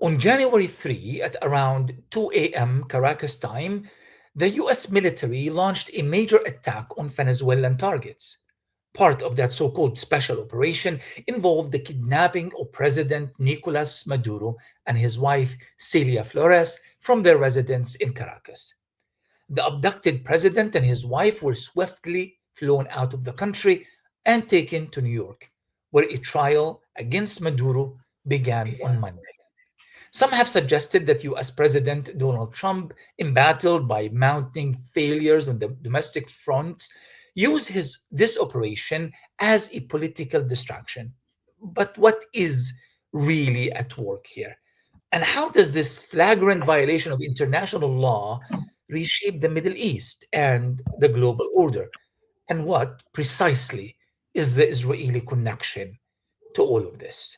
On January 3, at around 2 a.m. Caracas time, the US military launched a major attack on Venezuelan targets. Part of that so called special operation involved the kidnapping of President Nicolás Maduro and his wife Celia Flores from their residence in Caracas. The abducted president and his wife were swiftly flown out of the country and taken to New York, where a trial against Maduro began on Monday. Some have suggested that US President Donald Trump, embattled by mounting failures on the domestic front, used this operation as a political distraction. But what is really at work here? And how does this flagrant violation of international law reshape the Middle East and the global order? And what precisely is the Israeli connection to all of this?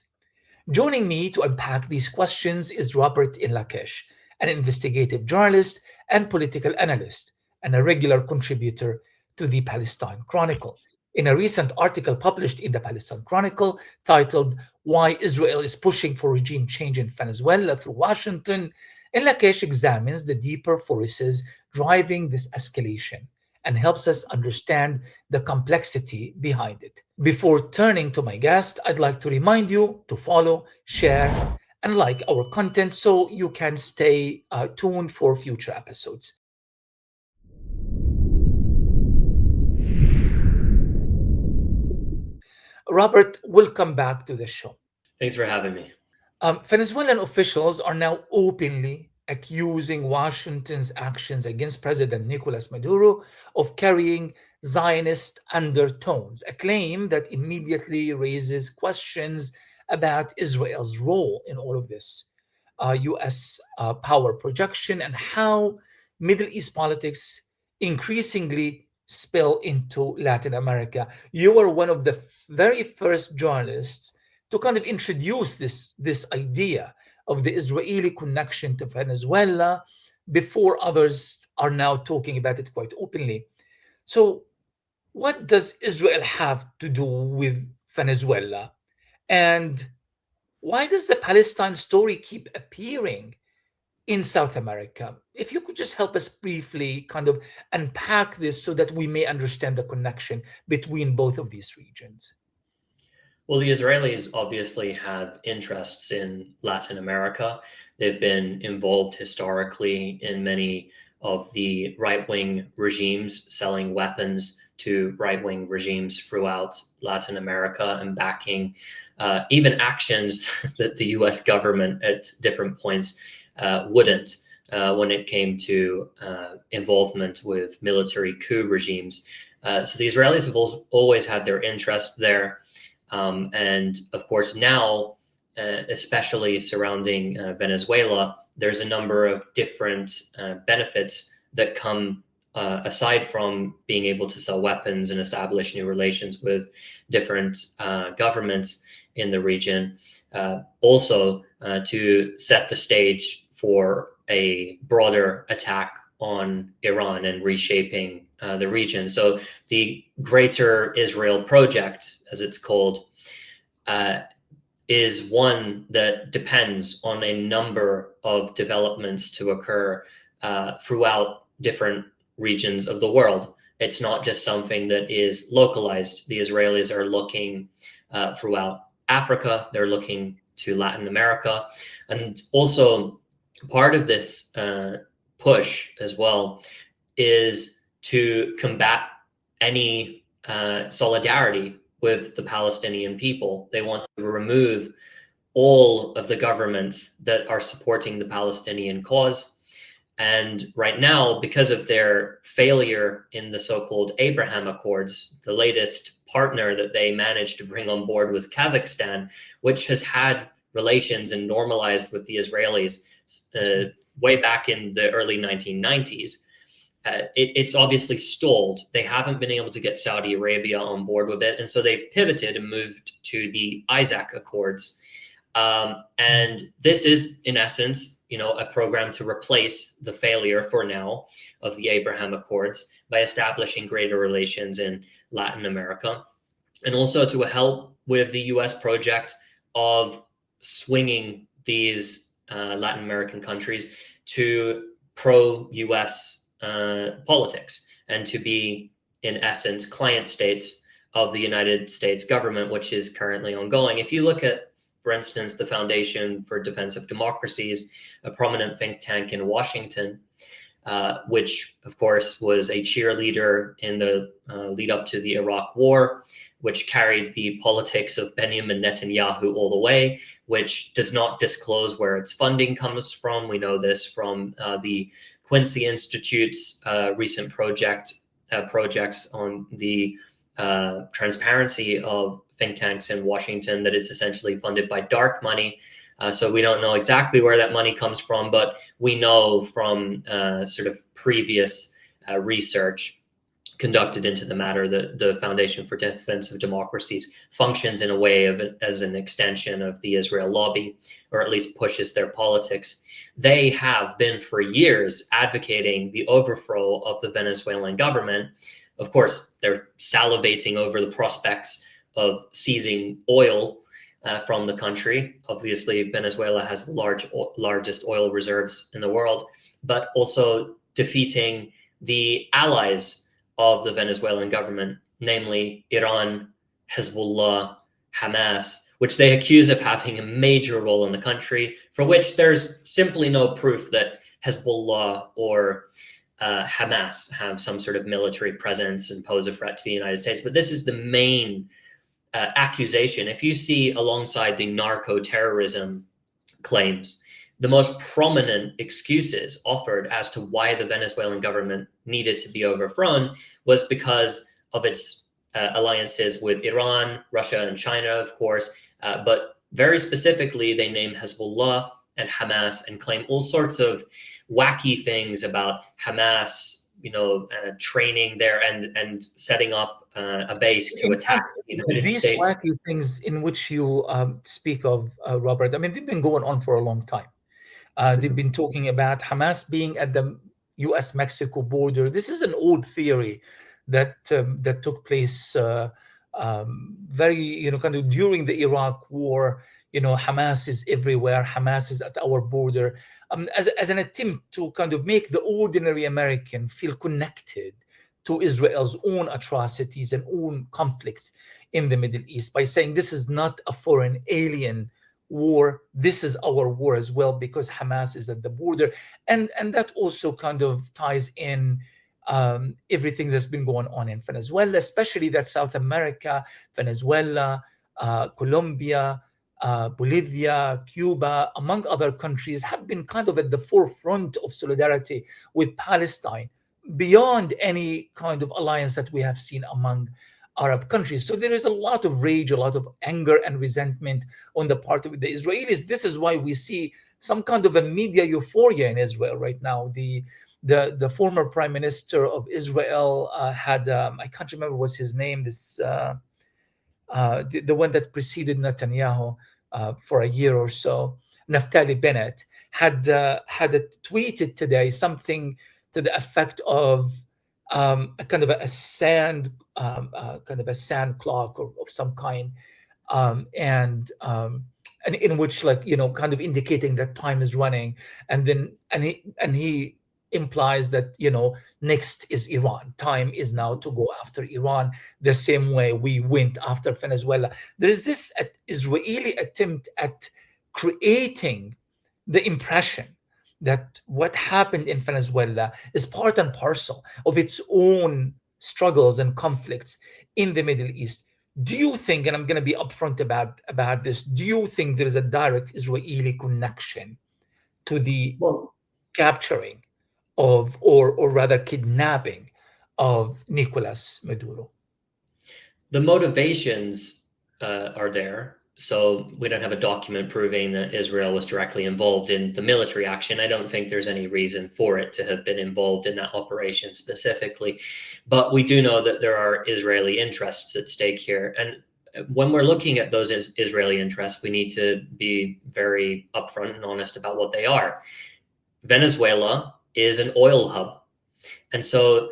Joining me to unpack these questions is Robert Inlakesh, an investigative journalist and political analyst, and a regular contributor to the Palestine Chronicle. In a recent article published in the Palestine Chronicle titled Why Israel is Pushing for Regime Change in Venezuela Through Washington, Inlakesh examines the deeper forces driving this escalation and helps us understand the complexity behind it. Before turning to my guest, I'd like to remind you to follow, share, and like our content so you can stay tuned for future episodes. Robert, welcome back to the show. Thanks for having me. Venezuelan officials are now openly accusing Washington's actions against President Nicolás Maduro of carrying Zionist undertones, a claim that immediately raises questions about Israel's role in all of this US power projection and how Middle East politics increasingly spill into Latin America. You were one of the very first journalists to kind of introduce this idea of the Israeli connection to Venezuela before others are now talking about it quite openly. So, what does Israel have to do with Venezuela? And why does the Palestine story keep appearing in South America? If you could just help us briefly kind of unpack this so that we may understand the connection between both of these regions. Well, the Israelis obviously have interests in Latin America. They've been involved historically in many of the right-wing regimes selling weapons to right-wing regimes throughout Latin America and backing even actions that the US government at different points wouldn't when it came to involvement with military coup regimes. So the Israelis have always had their interest there. And of course, now, especially surrounding Venezuela, there's a number of different benefits that come aside from being able to sell weapons and establish new relations with different governments in the region. Also, to set the stage for a broader attack on Iran and reshaping the region. So the Greater Israel Project, as it's called, is one that depends on a number of developments to occur throughout different regions of the world. It's not just something that is localized. The Israelis are looking throughout Africa. They're looking to Latin America. And also part of this push as well is to combat any solidarity with the Palestinian people. They want to remove all of the governments that are supporting the Palestinian cause. And right now, because of their failure in the so-called Abraham Accords, the latest partner that they managed to bring on board was Kazakhstan, which has had relations and normalized with the Israelis way back in the early 1990s. It's obviously stalled. They haven't been able to get Saudi Arabia on board with it. And so they've pivoted and moved to the Isaac Accords. And this is, in essence, a program to replace the failure for now of the Abraham Accords by establishing greater relations in Latin America, and also to help with the US project of swinging these Latin American countries to pro-US politics and to be, in essence, client states of the United States government, which is currently ongoing. If you look at, for instance, the Foundation for Defense of Democracies, a prominent think tank in Washington, which, of course, was a cheerleader in the lead up to the Iraq War, which carried the politics of Benjamin Netanyahu all the way, which does not disclose where its funding comes from. We know this from the Quincy Institute's recent projects on the transparency of think tanks in Washington, that it's essentially funded by dark money. So we don't know exactly where that money comes from, but we know from sort of previous research conducted into the matter that the Foundation for Defense of Democracies functions in a way as an extension of the Israel lobby, or at least pushes their politics. They have been for years advocating the overthrow of the Venezuelan government. Of course, they're salivating over the prospects of seizing oil from the country. Obviously, Venezuela has the largest oil reserves in the world, but also defeating the allies of the Venezuelan government, namely Iran, Hezbollah, Hamas, which they accuse of having a major role in the country, for which there's simply no proof that Hezbollah or Hamas have some sort of military presence and pose a threat to the United States. But this is the main accusation. If you see alongside the narco-terrorism claims, the most prominent excuses offered as to why the Venezuelan government needed to be overthrown was because of its alliances with Iran, Russia, and China, of course. But very specifically, they name Hezbollah and Hamas and claim all sorts of wacky things about Hamas, training there and setting up a base to attack the United These States. wacky things in which you speak of, Robert, I mean, they've been going on for a long time. They've been talking about Hamas being at the U.S.-Mexico border. This is an old theory that took place very, kind of during the Iraq War. Hamas is everywhere. Hamas is at our border, as an attempt to kind of make the ordinary American feel connected to Israel's own atrocities and own conflicts in the Middle East by saying this is not a foreign alien war, this is our war as well, because Hamas is at the border. And that also kind of ties in everything that's been going on in Venezuela, especially that South America, Venezuela, Colombia, Bolivia, Cuba, among other countries, have been kind of at the forefront of solidarity with Palestine beyond any kind of alliance that we have seen among Arab countries. So there is a lot of rage, a lot of anger and resentment on the part of the Israelis. This is why we see some kind of a media euphoria in Israel right now. The former prime minister of Israel had, I can't remember what's his name, the one that preceded Netanyahu for a year or so, Naftali Bennett, had tweeted today something to the effect of a kind of a sand clock of some kind, and in which, kind of indicating that time is running, and he implies that next is Iran. Time is now to go after Iran the same way we went after Venezuela. There is this Israeli attempt at creating the impression that what happened in Venezuela is part and parcel of its own struggles and conflicts in the Middle East. Do you think, and I'm going to be upfront about this, do you think there is a direct Israeli connection to the capturing of, or rather kidnapping of Nicolás Maduro? The motivations are there. So we don't have a document proving that Israel was directly involved in the military action. I don't think there's any reason for it to have been involved in that operation specifically. But we do know that there are Israeli interests at stake here. And when we're looking at those Israeli interests, we need to be very upfront and honest about what they are. Venezuela is an oil hub. And so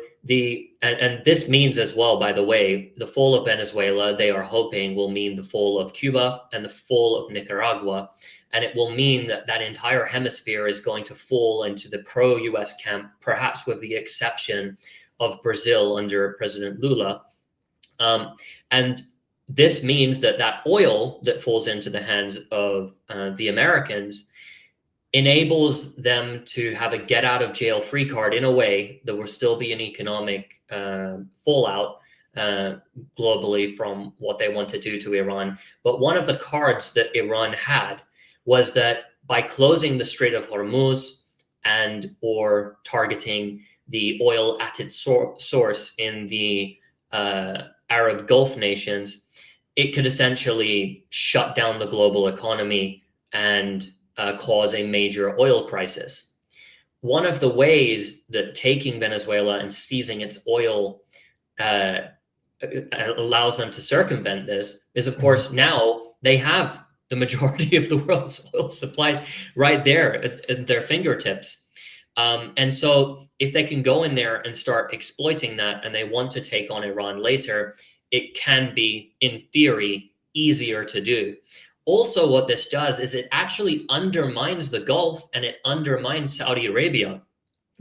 and this means as well, by the way, the fall of Venezuela, they are hoping will mean the fall of Cuba and the fall of Nicaragua. And it will mean that that entire hemisphere is going to fall into the pro-US camp, perhaps with the exception of Brazil under President Lula. And this means that that oil that falls into the hands of the Americans enables them to have a get out of jail free card in a way that will still be an economic fallout globally from what they want to do to Iran. But one of the cards that Iran had was that by closing the Strait of Hormuz and or targeting the oil at its source in the Arab Gulf nations, it could essentially shut down the global economy and cause a major oil crisis. One of the ways that taking Venezuela and seizing its oil allows them to circumvent this is, of course, now they have the majority of the world's oil supplies right there at their fingertips. And so if they can go in there and start exploiting that, and they want to take on Iran later, it can be, in theory, easier to do. Also, what this does is it actually undermines the Gulf and it undermines Saudi Arabia.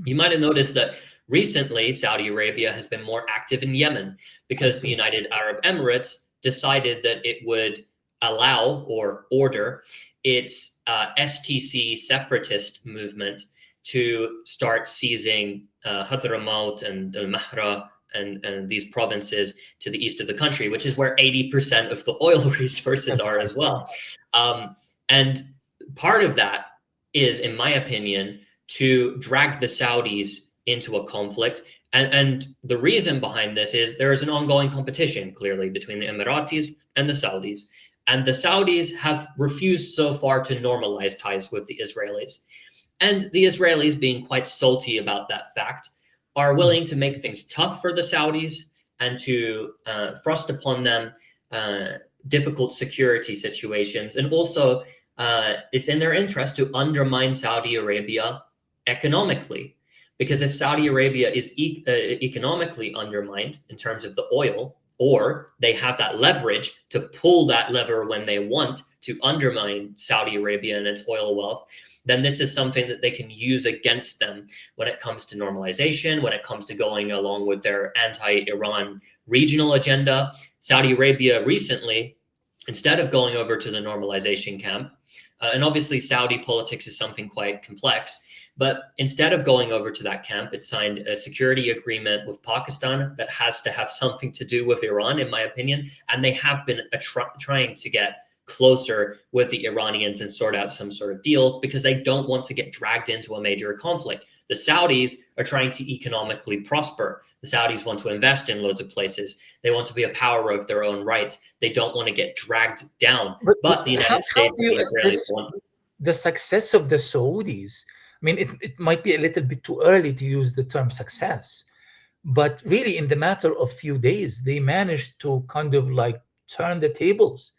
You might have noticed that recently Saudi Arabia has been more active in Yemen because the United Arab Emirates decided that it would allow or order its STC separatist movement to start seizing Hadramaut and Al-Mahra and these provinces to the east of the country, which is where 80% of the oil resources are as well. And part of that is, in my opinion, to drag the Saudis into a conflict. And the reason behind this is there is an ongoing competition, clearly, between the Emiratis and the Saudis. And the Saudis have refused so far to normalize ties with the Israelis. And the Israelis, being quite salty about that fact, are willing to make things tough for the Saudis and to thrust upon them difficult security situations. And also, it's in their interest to undermine Saudi Arabia economically. Because if Saudi Arabia is economically undermined in terms of the oil, or they have that leverage to pull that lever when they want to undermine Saudi Arabia and its oil wealth, then this is something that they can use against them when it comes to normalization, when it comes to going along with their anti-Iran regional agenda. Saudi Arabia recently, instead of going over to the normalization camp, and obviously Saudi politics is something quite complex, but instead of going over to that camp, it signed a security agreement with Pakistan that has to have something to do with Iran, in my opinion. And they have been trying to get closer with the Iranians and sort out some sort of deal because they don't want to get dragged into a major conflict. The Saudis are trying to economically prosper. The Saudis want to invest in loads of places. They want to be a power of their own right. They don't want to get dragged down. But the United States and the Israelis want the success of the Saudis. I mean, it might be a little bit too early to use the term success, but really in the matter of few days, they managed to kind of like turn the tables.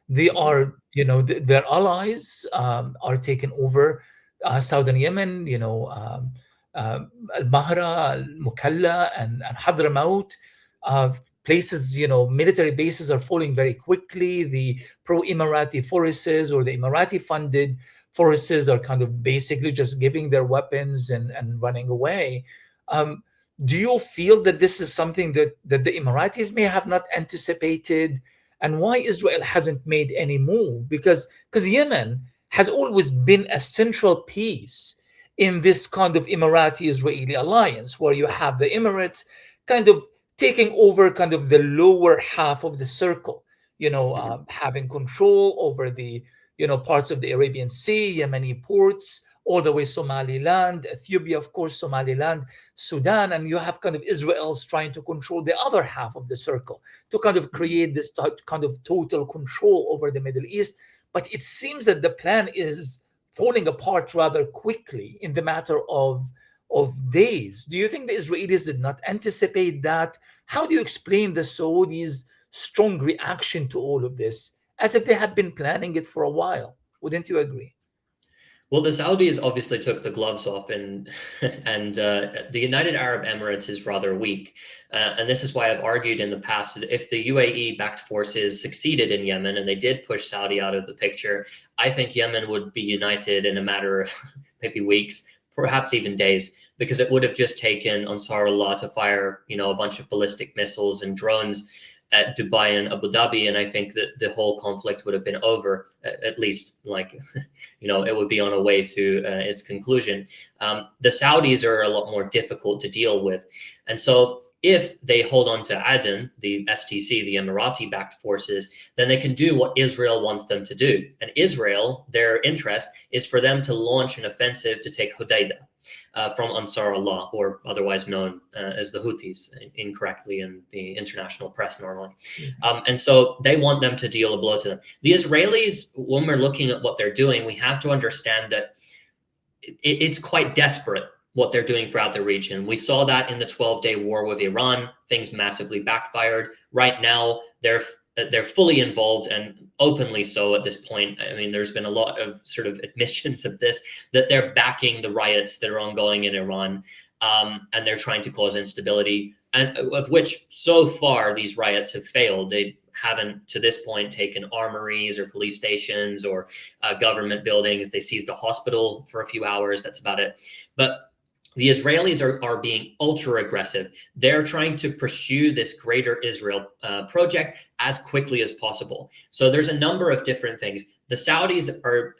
They are, their allies are taken over southern Yemen, Al-Mahra, Al-Mukalla, and Hadramaut. Places, military bases are falling very quickly. The pro-Emirati forces or the Emirati-funded forces are kind of basically just giving their weapons and running away. Do you feel that this is something that the Emiratis may have not anticipated? And why Israel hasn't made any move? Because Yemen has always been a central piece in this kind of Emirati-Israeli alliance, where you have the Emirates kind of taking over kind of the lower half of the circle, having control over the parts of the Arabian Sea, Yemeni ports, all the way Somaliland, Ethiopia, of course, Somaliland, Sudan, and you have kind of Israel's trying to control the other half of the circle to kind of create this kind of total control over the Middle East. But it seems that the plan is falling apart rather quickly in the matter of days. Do you think the Israelis did not anticipate that? How do you explain the Saudis' strong reaction to all of this, as if they had been planning it for a while? Wouldn't you agree? Well, the Saudis obviously took the gloves off, and the United Arab Emirates is rather weak, and this is why I've argued in the past that if the UAE-backed forces succeeded in Yemen and they did push Saudi out of the picture, I think Yemen would be united in a matter of maybe weeks, perhaps even days, because it would have just taken Ansarullah to fire, a bunch of ballistic missiles and drones at Dubai and Abu Dhabi, and I think that the whole conflict would have been over, at least, like, it would be on a way to its conclusion. The Saudis are a lot more difficult to deal with, and so if they hold on to Aden, the STC, the Emirati-backed forces, then they can do what Israel wants them to do. And Israel, their interest is for them to launch an offensive to take Hodeidah from Ansar Allah, or otherwise known as the Houthis, incorrectly in the international press normally. And so they want them to deal a blow to them. The Israelis, when we're looking at what they're doing, we have to understand that it's quite desperate what they're doing throughout the region. We saw that in the 12-day war with Iran. Things massively backfired. Right now, they're fully involved, and openly so at this point. I mean, there's been a lot of sort of admissions of this, that they're backing the riots that are ongoing in Iran, and they're trying to cause instability, and of which so far these riots have failed. They haven't, to this point, taken armories or police stations or government buildings. They seized a hospital for a few hours. That's about it. But the Israelis are being ultra aggressive. They're trying to pursue this Greater Israel project as quickly as possible. So there's a number of different things. The Saudis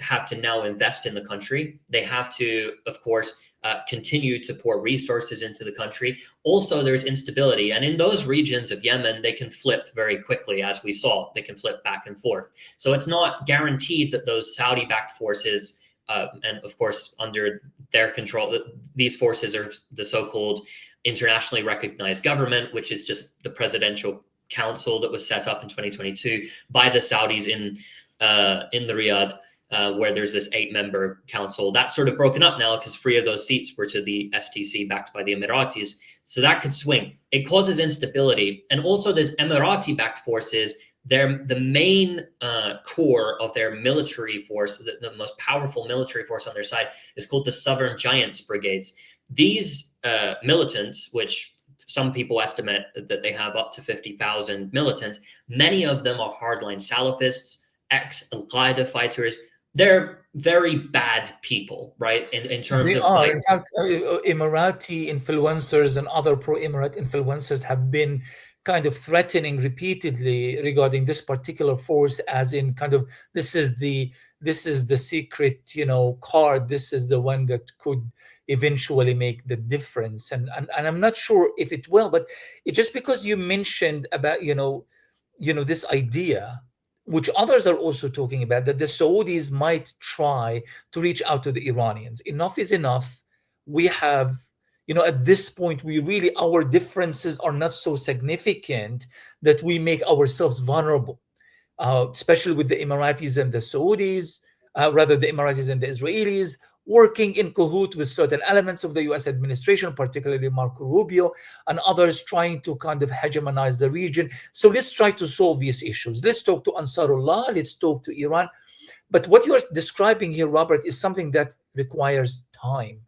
have to now invest in the country. They have to, of course, continue to pour resources into the country. Also, there's instability. And in those regions of Yemen, they can flip very quickly, as we saw. They can flip back and forth. So it's not guaranteed that those Saudi-backed forces, and of course, under their control, these forces are the so-called internationally recognized government, which is just the presidential council that was set up in 2022 by the Saudis in the Riyadh, where there's this 8-member council. That's sort of broken up now because 3 of those seats were to the STC backed by the Emiratis. So that could swing. It causes instability. And also there's Emirati-backed forces. They're the main core of their military force, the most powerful military force on their side, is called the Southern Giants Brigades. These militants, which some people estimate that they have up to 50,000 militants, many of them are hardline Salafists, ex-Al-Qaeda fighters. They're very bad people, right? In terms They of are. like, In fact, Emirati influencers and other pro-Emirat influencers have been kind of threatening repeatedly regarding this particular force, as in kind of this is the secret, card. This is the one that could eventually make the difference. And I'm not sure if it will, but just because you mentioned about this idea, which others are also talking about, that the Saudis might try to reach out to the Iranians. Enough is enough. We have, at this point, our differences are not so significant that we make ourselves vulnerable, especially with the Emiratis and the Saudis, rather the Emiratis and the Israelis, working in cahoot with certain elements of the US administration, particularly Marco Rubio and others, trying to kind of hegemonize the region. So let's try to solve these issues. Let's talk to Ansarullah, let's talk to Iran. But what you are describing here, Robert, is something that requires time.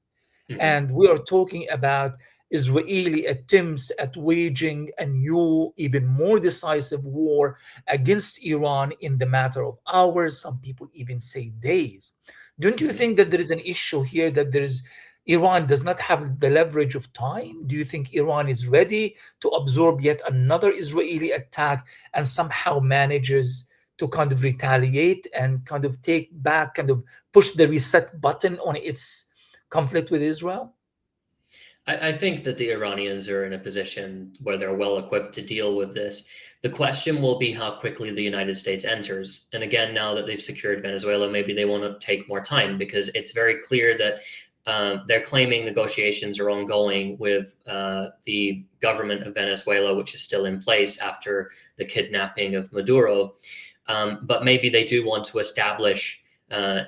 Mhm. And we are talking about Israeli attempts at waging a new, even more decisive war against Iran in the matter of hours. Some people even say days. Don't you think that there is an issue here, that Iran does not have the leverage of time? Do you think Iran is ready to absorb yet another Israeli attack and somehow manages to kind of retaliate and kind of take back, kind of push the reset button on its conflict with Israel? I think that the Iranians are in a position where they're well equipped to deal with this. The question will be how quickly the United States enters. And again, now that they've secured Venezuela, maybe they want to take more time, because it's very clear that they're claiming negotiations are ongoing with the government of Venezuela, which is still in place after the kidnapping of Maduro. But maybe they do want to establish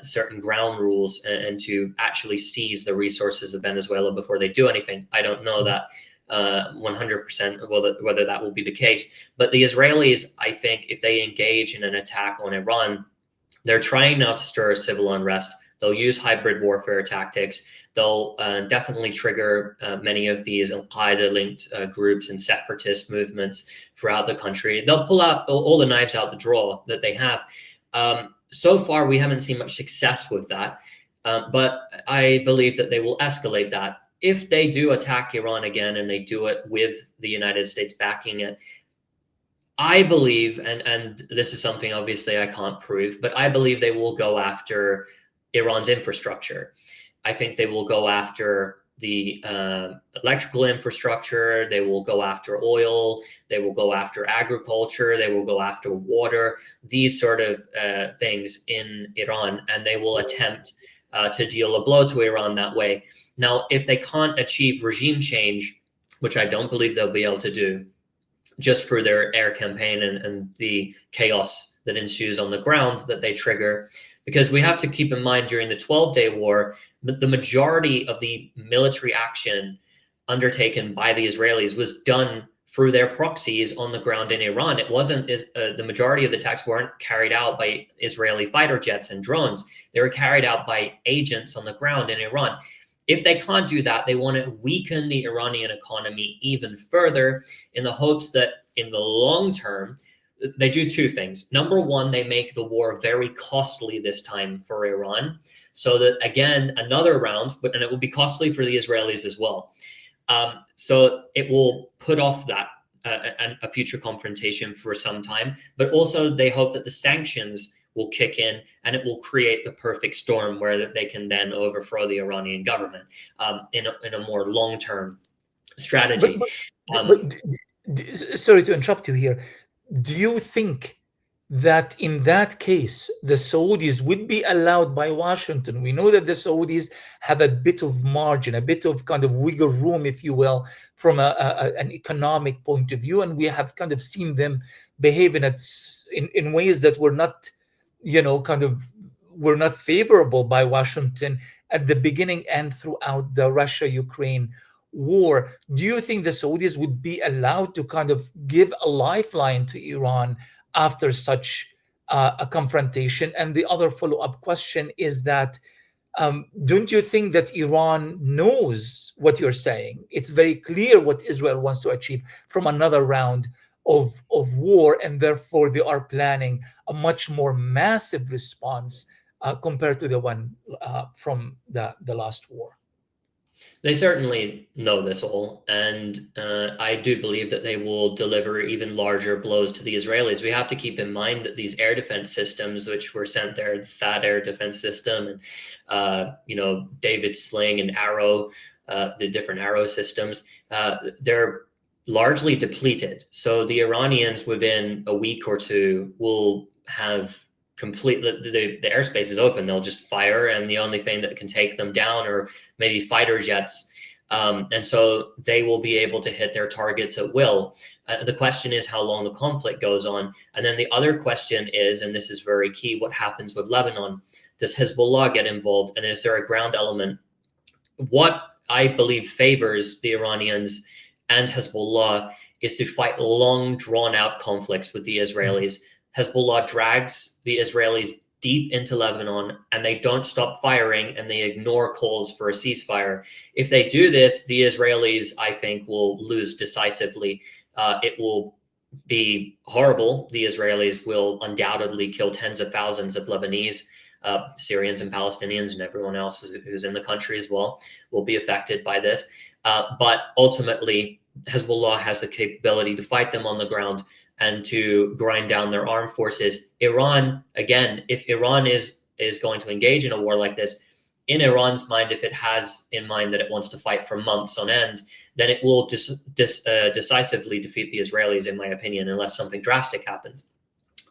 certain ground rules and to actually seize the resources of Venezuela before they do anything. I don't know that 100% whether that will be the case. But the Israelis, I think, if they engage in an attack on Iran, they're trying now to stir civil unrest. They'll use hybrid warfare tactics. They'll definitely trigger many of these al-Qaeda-linked groups and separatist movements throughout the country. They'll pull out all the knives out the drawer that they have. So far, we haven't seen much success with that, but I believe that they will escalate that. If they do attack Iran again and they do it with the United States backing it, I believe, and this is something obviously I can't prove, but I believe they will go after Iran's infrastructure. I think they will go after the electrical infrastructure. They will go after oil. They will go after agriculture. They will go after water, these sort of things in Iran, and they will attempt to deal a blow to Iran that way. Now, if they can't achieve regime change, which I don't believe they'll be able to do, just for their air campaign and the chaos that ensues on the ground that they trigger, because we have to keep in mind during the 12-day war, the majority of the military action undertaken by the Israelis was done through their proxies on the ground in Iran. It wasn't, the majority of the attacks weren't carried out by Israeli fighter jets and drones. They were carried out by agents on the ground in Iran. If they can't do that, they want to weaken the Iranian economy even further in the hopes that in the long term, they do two things. Number one, they make the war very costly this time for Iran, so that, again, another round, and it will be costly for the Israelis as well. So it will put off that a future confrontation for some time, but also they hope that the sanctions will kick in and it will create the perfect storm where they can then overthrow the Iranian government in a more long-term strategy. Sorry to interrupt you here. Do you think that in that case, the Saudis would be allowed by Washington? We know that the Saudis have a bit of margin, a bit of kind of wiggle room, if you will, from an economic point of view. And we have kind of seen them behave in ways that were not, were not favorable by Washington at the beginning and throughout the Russia-Ukraine war. Do you think the Saudis would be allowed to kind of give a lifeline to Iran after such a confrontation? And the other follow-up question is that don't you think that Iran knows what you're saying? It's very clear what Israel wants to achieve from another round of war, and therefore they are planning a much more massive response compared to the one from the last war. They certainly know this all, and I do believe that they will deliver even larger blows to the Israelis. We have to keep in mind that these air defense systems, which were sent there, the THAAD air defense system, and David Sling and Arrow, the different Arrow systems, they're largely depleted. So the Iranians within a week or two will have the airspace is open. They'll just fire, and the only thing that can take them down are maybe fighter jets. And so they will be able to hit their targets at will. The question is how long the conflict goes on. And then the other question is, and this is very key, what happens with Lebanon? Does Hezbollah get involved? And is there a ground element? What I believe favors the Iranians and Hezbollah is to fight long, drawn-out conflicts with the Israelis. Hezbollah drags the Israelis deep into Lebanon, and they don't stop firing, and they ignore calls for a ceasefire. If they do this, the Israelis, I think, will lose decisively. It will be horrible. The Israelis will undoubtedly kill tens of thousands of Lebanese, Syrians and Palestinians, and everyone else who's in the country as well will be affected by this. But ultimately, Hezbollah has the capability to fight them on the ground and to grind down their armed forces. Iran, again, if Iran is going to engage in a war like this, in Iran's mind, if it has in mind that it wants to fight for months on end, then it will decisively defeat the Israelis, in my opinion, unless something drastic happens.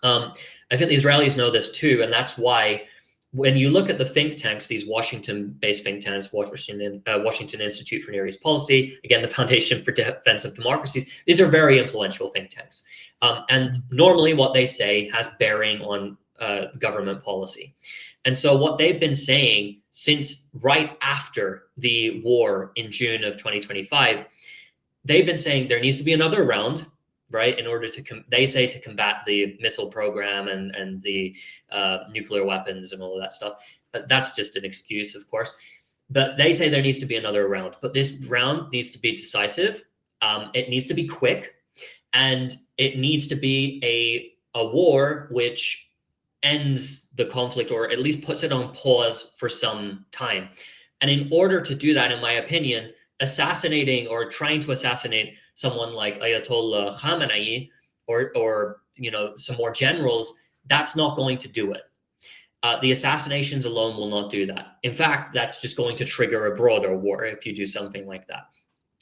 I think the Israelis know this too, and that's why when you look at the think tanks, these Washington-based think tanks, Washington Institute for Near East Policy, again, the Foundation for Defense of Democracies, these are very influential think tanks. And normally what they say has bearing on government policy. And so what they've been saying since right after the war in June of 2025, they've been saying there needs to be another round, right, in order to, they say, to combat the missile program and the nuclear weapons and all of that stuff. That's just an excuse, of course. But they say there needs to be another round. But this round needs to be decisive. It needs to be quick, and it needs to be a war which ends the conflict, or at least puts it on pause for some time. And in order to do that, in my opinion, assassinating or trying to assassinate someone like Ayatollah Khamenei, or some more generals, that's not going to do it. The assassinations alone will not do that. In fact, that's just going to trigger a broader war if you do something like that.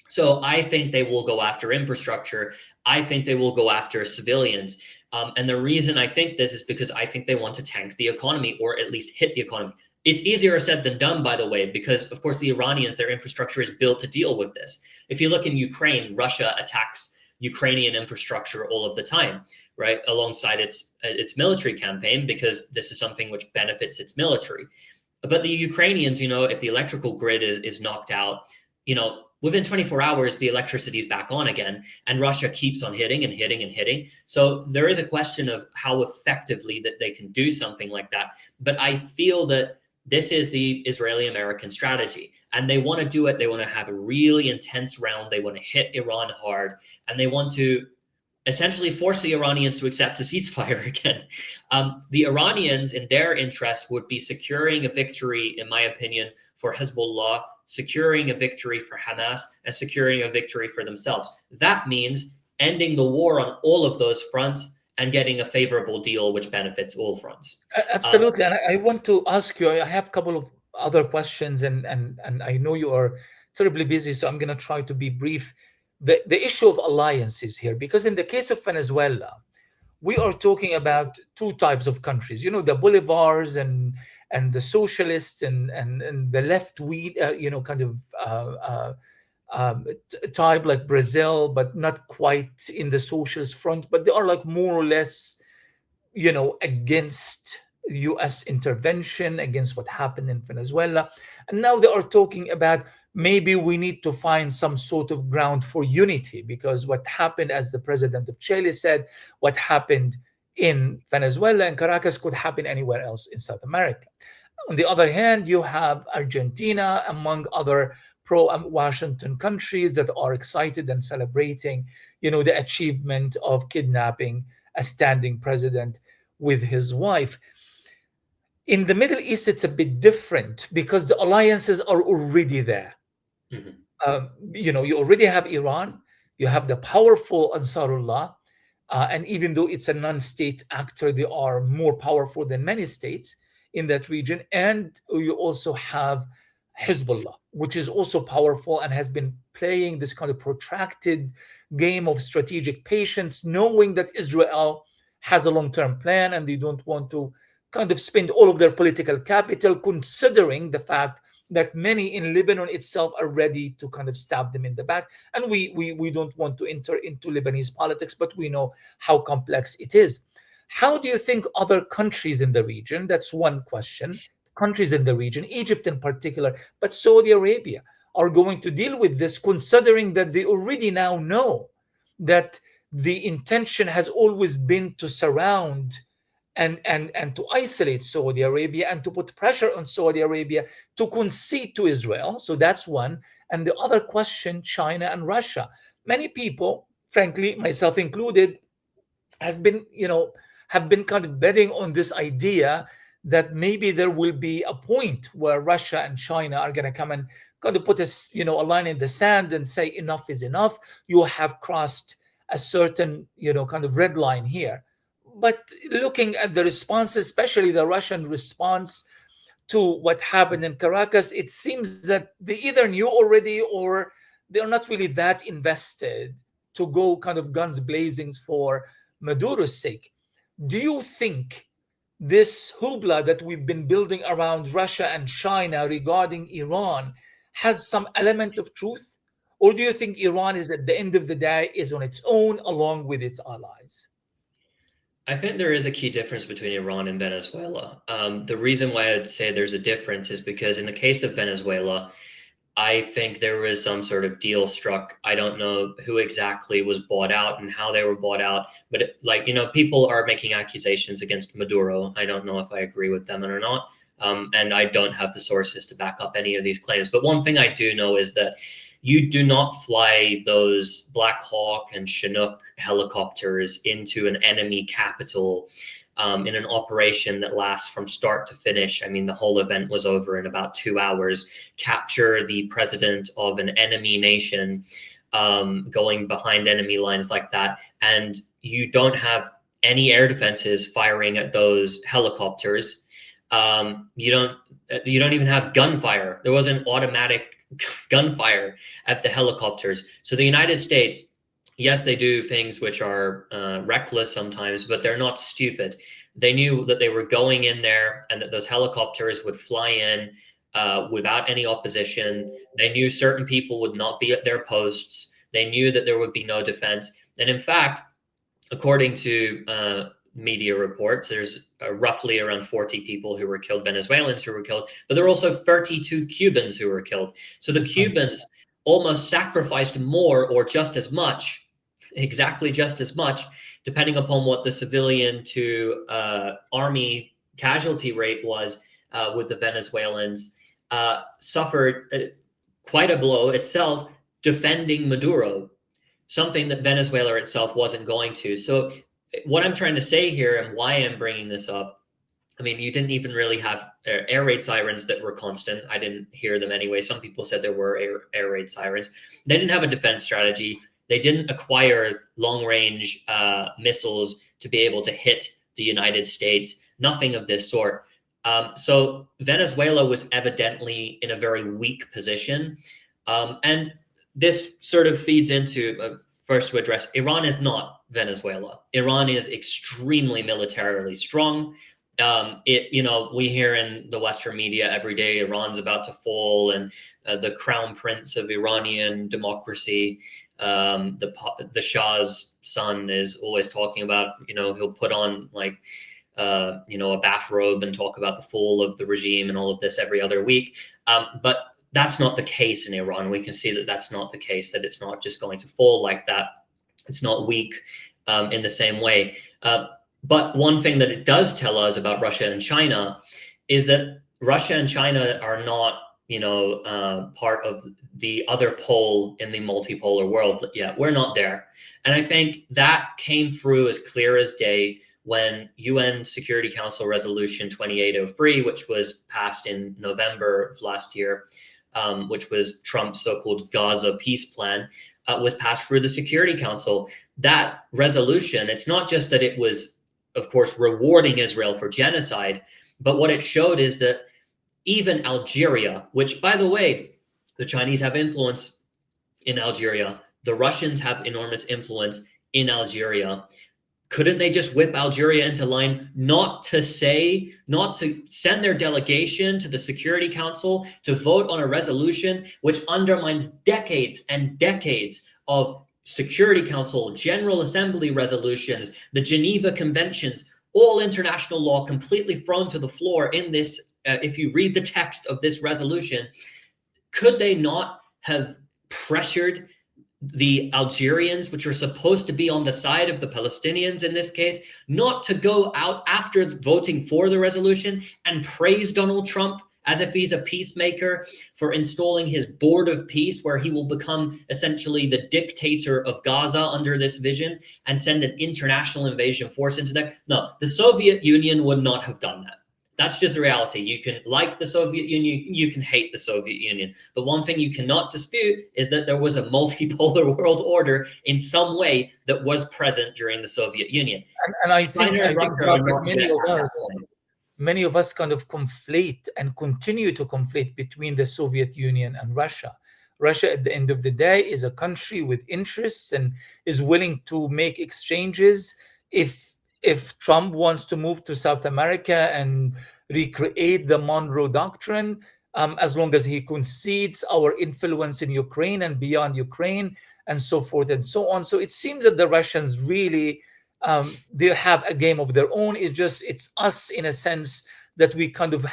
So I think they will go after infrastructure. I think they will go after civilians. And the reason I think this is because I think they want to tank the economy, or at least hit the economy. It's easier said than done, by the way, because, of course, the Iranians, their infrastructure is built to deal with this. If you look in Ukraine, Russia attacks Ukrainian infrastructure all of the time, right, alongside its military campaign, because this is something which benefits its military. But the Ukrainians, if the electrical grid is knocked out, within 24 hours, the electricity is back on again, and Russia keeps on hitting and hitting and hitting. So there is a question of how effectively that they can do something like that. But I feel that this is the Israeli-American strategy, and they want to do it. They want to have a really intense round. They want to hit Iran hard, and they want to essentially force the Iranians to accept a ceasefire again. The Iranians, in their interest, would be securing a victory, in my opinion, for Hezbollah, securing a victory for Hamas, and securing a victory for themselves. That means ending the war on all of those fronts and getting a favorable deal which benefits all fronts. Absolutely. And I want to ask you, I have a couple of other questions, and I know you are terribly busy, so I'm going to try to be brief. The issue of alliances here, because in the case of Venezuela, we are talking about two types of countries, the Bolivars and the socialists and the left wing, type, like Brazil, but not quite in the socialist front, but they are like more or less, against US intervention, against what happened in Venezuela. And now they are talking about maybe we need to find some sort of ground for unity, because what happened, as the president of Chile said, what happened in Venezuela and Caracas could happen anywhere else in South America. On the other hand, you have Argentina, among other pro-Washington countries, that are excited and celebrating, the achievement of kidnapping a standing president with his wife. In the Middle East, it's a bit different because the alliances are already there. Mm-hmm. You already have Iran, you have the powerful Ansarullah, and even though it's a non-state actor, they are more powerful than many states in that region. And you also have Hezbollah, which is also powerful and has been playing this kind of protracted game of strategic patience, knowing that Israel has a long-term plan and they don't want to kind of spend all of their political capital, considering the fact that many in Lebanon itself are ready to kind of stab them in the back. And we don't want to enter into Lebanese politics, but we know how complex it is. How do you think other countries in the region, that's one question, countries in the region, Egypt in particular, but Saudi Arabia, are going to deal with this, considering that they already now know that the intention has always been to surround and to isolate Saudi Arabia and to put pressure on Saudi Arabia to concede to Israel? So that's one. And the other question, China and Russia. Many people, frankly, myself included, have been kind of betting on this idea that maybe there will be a point where Russia and China are going to come and kind of put a line in the sand and say enough is enough. You have crossed a certain kind of red line here. But looking at the response, especially the Russian response to what happened in Caracas, it seems that they either knew already or they're not really that invested to go kind of guns blazing for Maduro's sake. Do you think this hoopla that we've been building around Russia and China regarding Iran has some element of truth? Or do you think Iran is, at the end of the day, is on its own along with its allies? I think there is a key difference between Iran and Venezuela. The reason why I'd say there's a difference is because in the case of Venezuela, I think there was some sort of deal struck. I don't know who exactly was bought out and how they were bought out, but people are making accusations against Maduro. I don't know if I agree with them or not, And I don't have the sources to back up any of these claims. But one thing I do know is that you do not fly those Black Hawk and Chinook helicopters into an enemy capital in an operation that lasts from start to finish. I mean, the whole event was over in about 2 hours. Capture the president of an enemy nation, going behind enemy lines like that, and you don't have any air defenses firing at those helicopters. You don't even have gunfire. There wasn't automatic gunfire at the helicopters. So the United States, yes, they do things which are reckless sometimes, but they're not stupid. They knew that they were going in there and that those helicopters would fly in without any opposition. They knew certain people would not be at their posts. They knew that there would be no defense. And in fact, according to media reports, there's roughly around 40 people who were killed, Venezuelans who were killed, but there were also 32 Cubans who were killed. So the Cubans almost sacrificed more or just as much, exactly just as much, depending upon what the civilian to army casualty rate was with the Venezuelans, suffered quite a blow itself defending Maduro, something that Venezuela itself wasn't going to. So what I'm trying to say here and why I'm bringing this up, I mean, you didn't even really have air raid sirens that were constant. I didn't hear them anyway. Some people said there were air raid sirens. They didn't have a defense strategy. They didn't acquire long-range missiles to be able to hit the United States. Nothing of this sort. So Venezuela was evidently in a very weak position. And this sort of feeds into, first to address, Iran is not Venezuela. Iran is extremely militarily strong. We hear in the Western media every day, Iran's about to fall, and the crown prince of Iranian democracy, the Shah's son, is always talking about, he'll put on like, a bathrobe and talk about the fall of the regime and all of this every other week. But that's not the case in Iran. We can see that that's not the case, that it's not just going to fall like that. It's not weak in the same way. But one thing that it does tell us about Russia and China is that Russia and China are not, part of the other pole in the multipolar world yet. We're not there. And I think that came through as clear as day when UN Security Council Resolution 2803, which was passed in November of last year, which was Trump's so-called Gaza peace plan, was passed through the Security Council. That resolution, it's not just that it was, of course, rewarding Israel for genocide, but what it showed is that even Algeria, which, by the way, the Chinese have influence in Algeria, the Russians have enormous influence in Algeria. Couldn't they just whip Algeria into line, not to send their delegation to the Security Council to vote on a resolution which undermines decades and decades of Security Council, General Assembly resolutions, the Geneva Conventions, all international law completely thrown to the floor in this, if you read the text of this resolution? Could they not have pressured the Algerians, which are supposed to be on the side of the Palestinians in this case, not to go out after voting for the resolution and praise Donald Trump as if he's a peacemaker for installing his board of peace, where he will become essentially the dictator of Gaza under this vision and send an international invasion force into there? No, the Soviet Union would not have done that. That's just the reality. You can like the Soviet Union, you can hate the Soviet Union. But one thing you cannot dispute is that there was a multipolar world order in some way that was present during the Soviet Union. And I think Robert, many of us kind of conflate and continue to conflate between the Soviet Union and Russia. Russia, at the end of the day, is a country with interests and is willing to make exchanges. If Trump wants to move to South America and recreate the Monroe Doctrine, as long as he concedes our influence in Ukraine and beyond Ukraine, and so forth and so on. So it seems that the Russians really, they have a game of their own. It's us, in a sense, that we kind of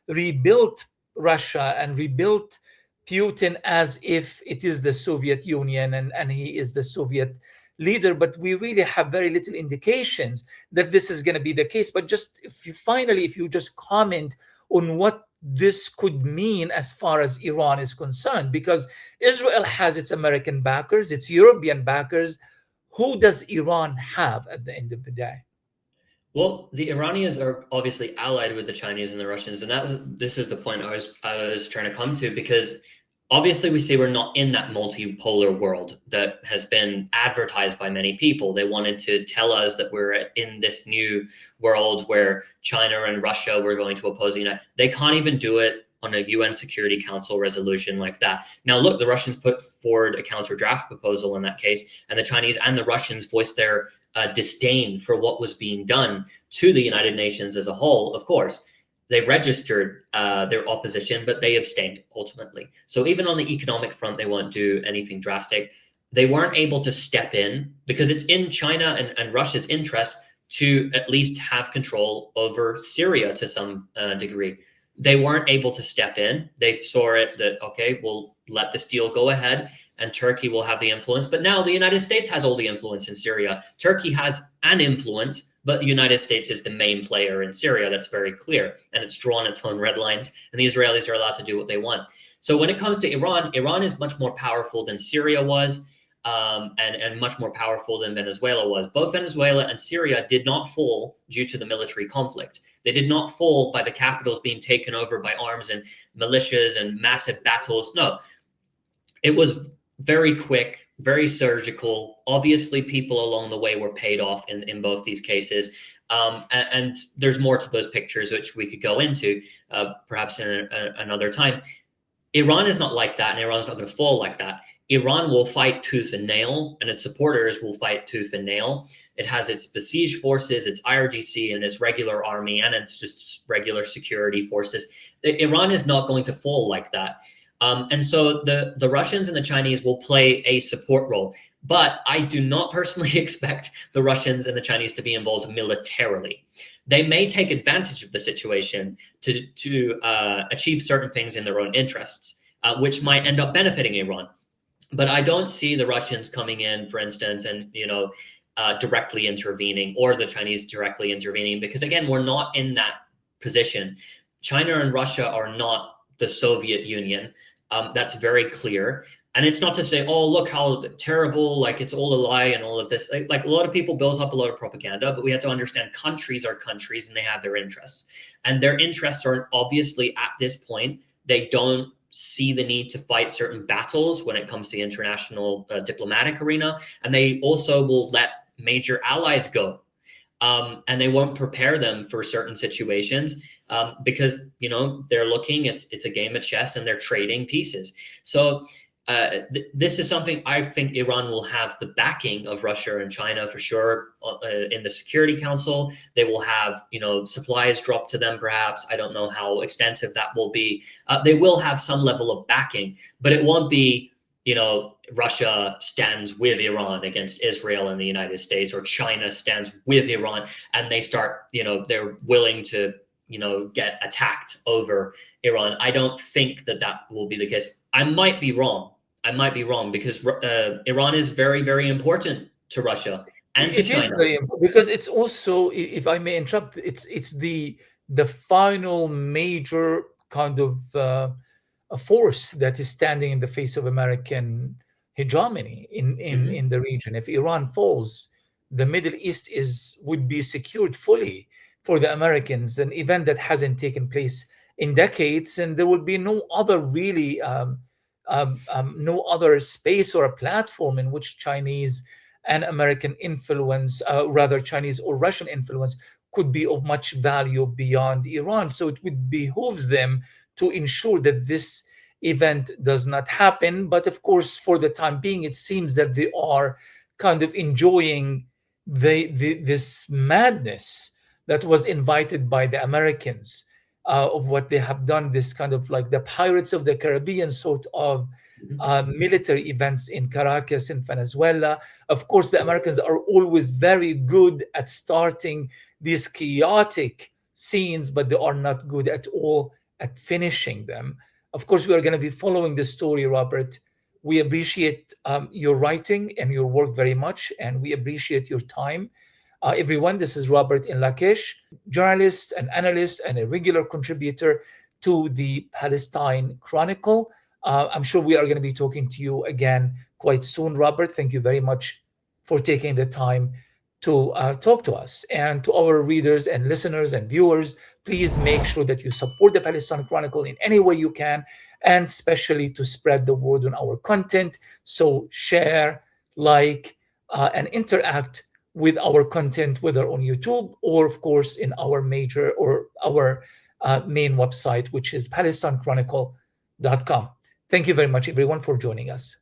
rebuilt Russia and rebuilt Putin as if it is the Soviet Union and he is the Soviet leader, but we really have very little indications that this is going to be the case. But just if you just comment on what this could mean as far as Iran is concerned, because Israel has its American backers, its European backers. Who does Iran have at the end of the day? Well, the Iranians are obviously allied with the Chinese and the Russians, and this is the point I was trying to come to, because obviously we say we're not in that multipolar world that has been advertised by many people. They wanted to tell us that we're in this new world where China and Russia were going to oppose the United. They can't even do it on a UN Security Council resolution like that. Now, look, the Russians put forward a counter draft proposal in that case, and the Chinese and the Russians voiced their disdain for what was being done to the United Nations as a whole. Of course, they registered their opposition, but they abstained ultimately. So even on the economic front, they won't do anything drastic. They weren't able to step in because it's in China and Russia's interest to at least have control over Syria to some degree. They weren't able to step in. They saw it that, okay, we'll let this deal go ahead and Turkey will have the influence. But now the United States has all the influence in Syria. Turkey has an influence, but the United States is the main player in Syria. That's very clear. And it's drawn its own red lines. And the Israelis are allowed to do what they want. So when it comes to Iran, Iran is much more powerful than Syria was, and much more powerful than Venezuela was. Both Venezuela and Syria did not fall due to the military conflict. They did not fall by the capitals being taken over by arms and militias and massive battles. No, it was very quick, very surgical. Obviously, people along the way were paid off in both these cases. And there's more to those pictures, which we could go into perhaps in another time. Iran is not like that, and Iran's not going to fall like that. Iran will fight tooth and nail, and its supporters will fight tooth and nail. It has its besieged forces, its IRGC, and its regular army, and its just regular security forces. Iran is not going to fall like that. And so the Russians and the Chinese will play a support role. But I do not personally expect the Russians and the Chinese to be involved militarily. They may take advantage of the situation to achieve certain things in their own interests, which might end up benefiting Iran. But I don't see the Russians coming in, for instance, and directly intervening, or the Chinese directly intervening, because again, we're not in that position. China and Russia are not the Soviet Union. That's very clear. And it's not to say, oh, look how terrible, like it's all a lie and all of this. Like a lot of people build up a lot of propaganda, but we have to understand countries are countries and they have their interests. And their interests are obviously at this point, they don't see the need to fight certain battles when it comes to the international diplomatic arena. And they also will let major allies go. And they won't prepare them for certain situations because, they're looking, it's a game of chess and they're trading pieces. So this is something I think Iran will have the backing of Russia and China for sure in the Security Council. They will have, supplies dropped to them, perhaps. I don't know how extensive that will be. They will have some level of backing, but it won't be, Russia stands with Iran against Israel and the United States, or China stands with Iran and they start, they're willing to, get attacked over Iran. I don't think that will be the case. I might be wrong because Iran is very, very important to Russia and to China. It is very important because it's also, if I may interrupt, it's the final major kind of a force that is standing in the face of American hegemony in the region. If Iran falls, the Middle East would be secured fully for the Americans, an event that hasn't taken place in decades, and there would be no other really no other space or a platform in which Chinese and American influence, rather Chinese or Russian influence, could be of much value beyond Iran. So it would behoove them to ensure that this event does not happen. But of course, for the time being, it seems that they are kind of enjoying this madness that was invited by the Americans of what they have done, this kind of like the Pirates of the Caribbean sort of military events in Caracas in Venezuela. Of course, the Americans are always very good at starting these chaotic scenes, but they are not good at all at finishing them. Of course, we are going to be following this story, Robert. We appreciate your writing and your work very much, and we appreciate your time. Everyone, this is Robert Inlakesh, journalist and analyst and a regular contributor to the Palestine Chronicle. I'm sure we are going to be talking to you again quite soon, Robert. Thank you very much for taking the time to talk to us. And to our readers and listeners and viewers, please make sure that you support the Palestine Chronicle in any way you can, and especially to spread the word on our content. So share, like, and interact with our content, whether on YouTube or, of course, in our major or our main website, which is PalestineChronicle.com. Thank you very much, everyone, for joining us.